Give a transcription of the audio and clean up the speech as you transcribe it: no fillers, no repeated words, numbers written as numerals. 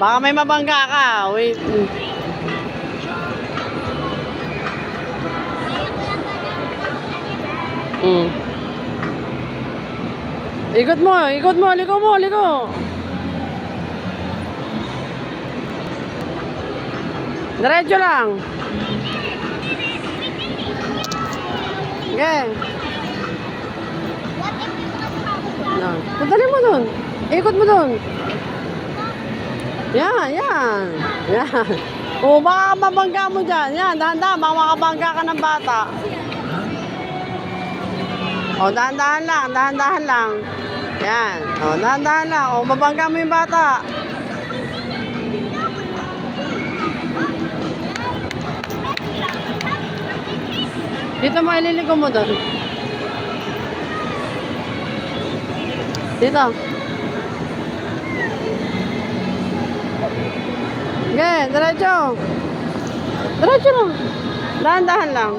Baka may mabangga ka. Wait. Ikot mo, liko. Diretso lang. Okay. No. Pagdali mo dun. Ikot mo dun. Yan. O, baka mabangga mo dyan. Yan, dahan-dahan. Baka makabangga ka ng bata. O, dahan-dahan lang. Yan. O, dahan-dahan lang. O, mabangga mo yung bata. Dito mo, ililigo mo doon. Dito. Okay, diretso. Diretso lang. Dahan-dahan lang.